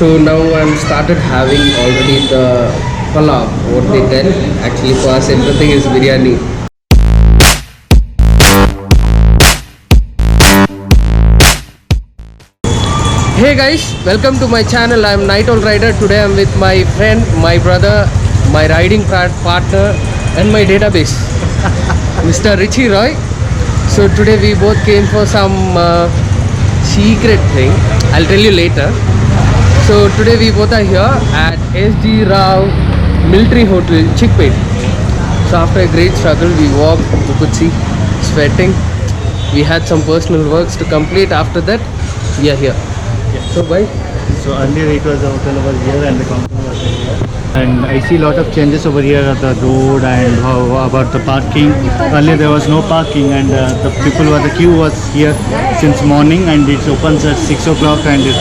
So now I'm started having already the palav, what they tell. Actually for us everything is biryani. Hey guys, welcome to my channel. I'm Night Owl Rider. Today I'm with my friend, my brother, my riding partner and my database, Mr. Richie Roy. So today we both came for some secret thing. I'll tell you later. So today we both are here at SG Rao Military Hotel, Chickpet. So after a great struggle, we walked. You could see sweating. We had some personal works to complete. After that, we are here. So bye. So earlier it was the hotel over here and the company was here. And I see a lot of changes over here at the road and how about the parking. Earlier there was no parking and the people were, the queue was here since morning and it opens at 6 o'clock and it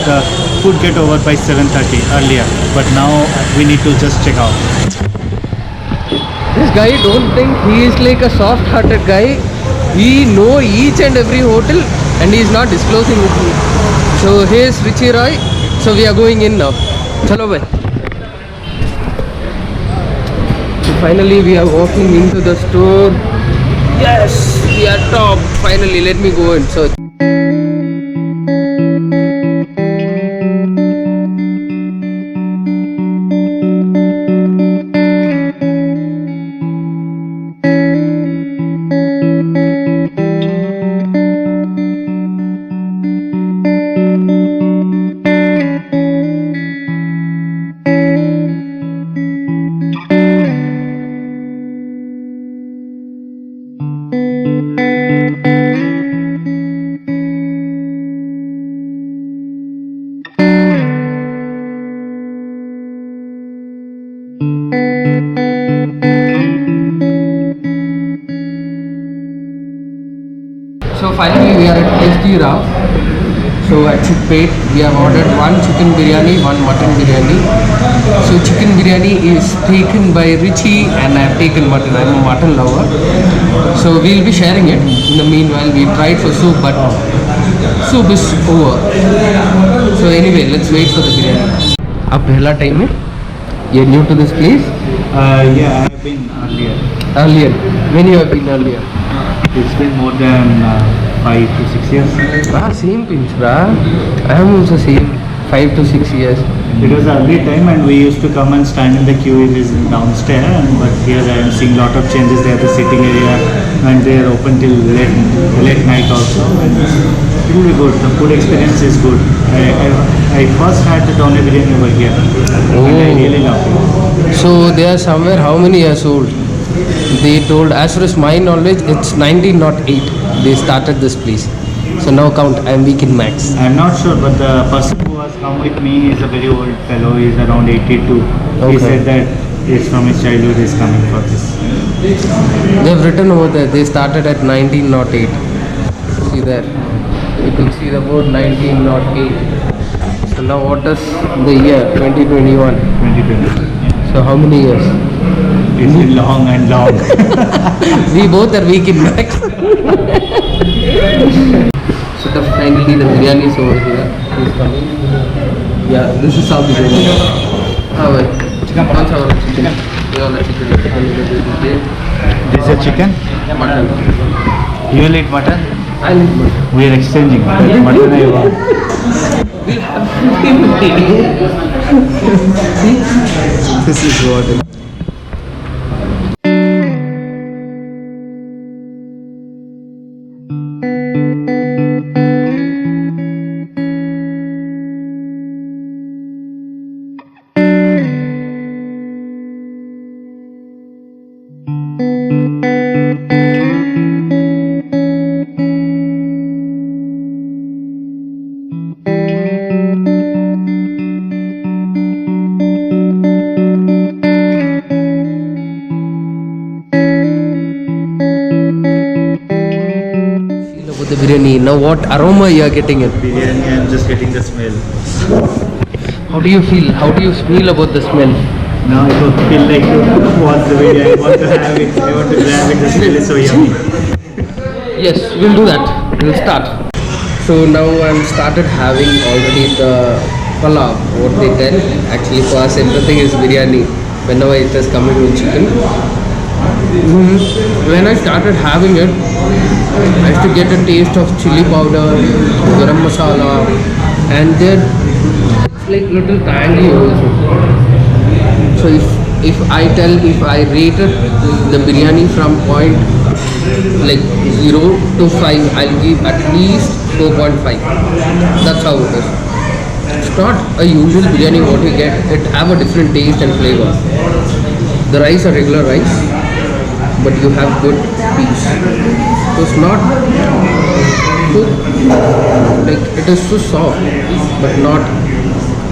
could get over by 7:30 earlier. But now we need to just check out. This guy, don't think he is like a soft-hearted guy. He know each and every hotel and he is not disclosing with me. So here's Richie Roy. So we are going in now. Chalo bhai. So finally we are walking into the store. Yes, we are top. Finally, let me go in. So finally we are at SG Rao. So at Chickpet we have ordered one chicken biryani, one mutton biryani. So chicken biryani is taken by Richie and I have taken mutton. I'm a mutton lover. So we'll be sharing it. In the meanwhile we tried for soup but soup is over. So anyway, let's wait for the biryani. Ab pehla time hai? You're new to this place? Yeah, I have been earlier. Earlier. When you have been earlier? It's been more than 5 to 6 years. Ah, same pinch, brah. I am also same 5 to 6 years. It was the early time and we used to come and stand in the queue. It is downstairs, but here I am seeing lot of changes there. The sitting area and they are open till late night also. And it will be good. The food experience is good. I first had the Dona biryani over here and I really love it. So they are somewhere how many years old? They told, as far as my knowledge, it's 1908. They started this place. So now count, I am week in max. I am not sure, but the person who has come with me is a very old fellow. He is around 82. Okay. He said that it's from his childhood is coming for this. They have written over there, they started at 1908. See there. You can see the word 1908. So now what is the year? 2021. 2020. So how many years? It's been long and long. We both are weak in max. So finally the biryani is over here. He's coming. Yeah, this is how biryani. How are chicken? Chicken. This is chicken? Mutton. You will eat mutton? I like mutton. We are exchanging. Mutton I want. We'll have 50-50. See? This is what. The biryani. Now what aroma you are getting it? Biryani, I am just getting the smell. How do you feel? How do you feel about the smell? Now I don't feel like to watch the video. I want to have it. I want to grab it. The smell is so yummy. Yes, we'll do that. We'll start. So now I'm started having already the palav, what they tell. Actually for us everything is biryani whenever it is coming with chicken. When I started having it, I used to get a taste of chili powder, garam masala, and then it's like little tangy also. So if I rated the biryani from point like 0 to 5, I'll give at least 4.5. That's how it is. It's not a usual biryani what you get. It have a different taste and flavor. The rice are regular rice, but you have good piece. So it's not cooked like it is so soft, but not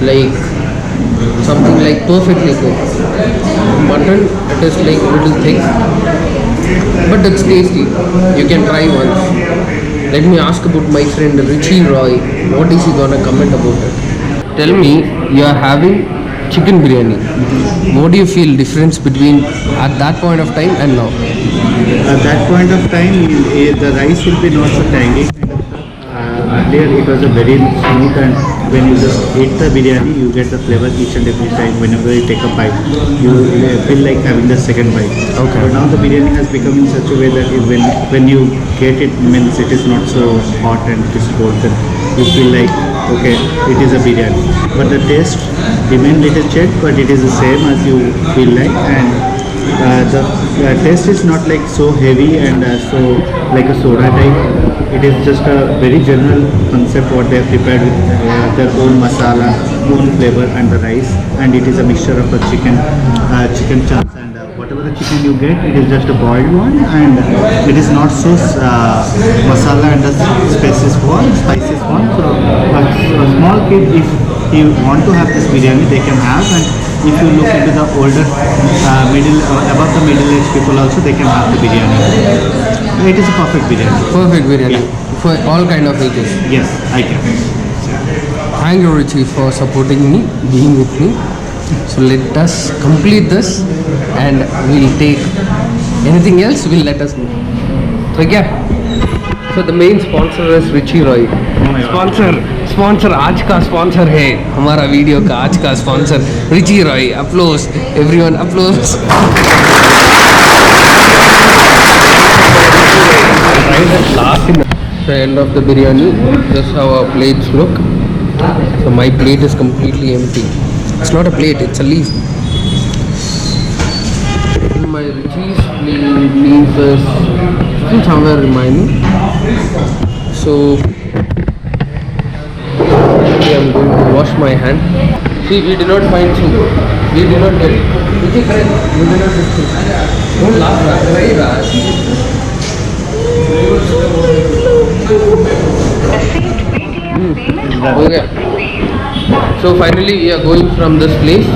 like something like perfectly cooked. Mutton, it is like little thick, but it's tasty. You can try once. Let me ask about my friend Richie Roy. What is he gonna comment about it? Tell me, you are having chicken biryani. What do you feel difference between at that point of time and now? At that point of time, the rice will be not so tangy. Earlier it was a very smooth, and when you just eat the biryani, you get the flavor each and every time. Whenever you take a bite, you feel like having the second bite. Okay. But now the biryani has become in such a way that when you get it, means it is not so hot and it is cold, then you feel like okay, it is a biryani. But the taste remain little change, but it is the same as you feel like, and the taste is not like so heavy and so like a soda type. It is just a very general concept what they have prepared with their own masala, own flavor and the rice, and it is a mixture of a chicken chunks, and whatever the chicken you get, it is just a boiled one, and it is not so masala and the spices one. So a small kid, if you want to have this biryani, they can have, and if you look into the older above the middle age people also, they can have the biryani. It is a perfect biryani. Perfect biryani for all kind of ages. Yes, I can. Thank you, Richie, for supporting me, being with me. So let us complete this, and we'll take anything else. Will let us know. So yeah. So the main sponsor is Richie Roy. my God. Sponsor आज का sponsor है हमारा video का आज का sponsor Richie Roy. Applause everyone, applause. The end of the biryani. This is how our plates look. So my plate is completely empty. It's not a plate, it's a leaf. My Richie's leaf is still somewhere remaining. So I am going to wash my hand. See, we did not find soup. We did not get it. Richie, correct? We did not get soup. Don't laugh, Raj. Very Raj. Okay. So finally we are going from this place.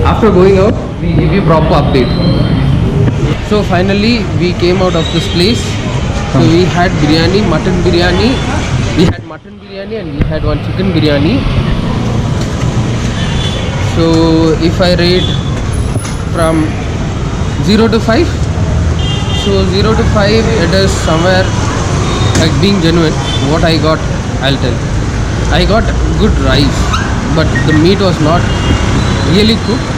After going out, we give you proper update. So finally we came out of this place. So we had biryani, mutton biryani. We had mutton biryani and we had one chicken biryani. So if I rate from 0 to 5, so 0 to 5, it is somewhere like being genuine. What I got, I'll tell. I got good rice, but the meat was not really cooked.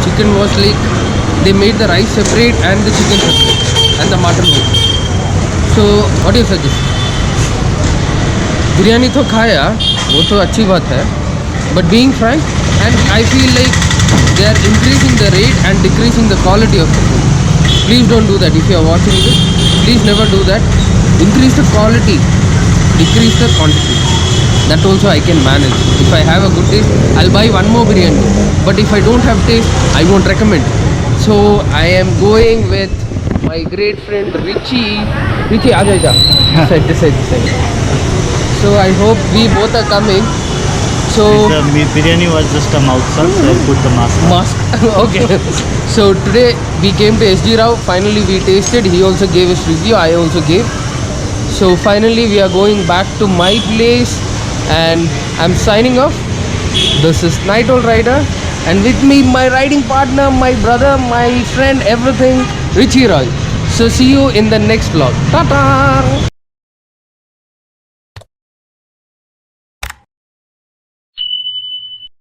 Chicken was like, they made the rice separate and the chicken separate and the mutton also. So what do you suggest? Biryani तो खाया, वो तो अच्छी बात है, but being frank, and I feel like they are increasing the rate and decreasing the quality of the food. Please don't do that. If you are watching this, please never do that. Increase the quality, decrease the quantity. That also I can manage. If I have a good taste, I'll buy one more biryani. But if I don't have taste, I won't recommend. So I am going with my great friend Richie. Richie, aaja. This side. So I hope we both are coming. So The biryani was just a mouth serve, so I put the mask. Okay. So today we came to SG Rao. Finally we tasted. He also gave us review. I also gave. So finally we are going back to my place, and I'm signing off. This is Night Owl Rider, and with me my riding partner, my brother, my friend, everything, Richie Roy. So see you in the next vlog. Ta-ta!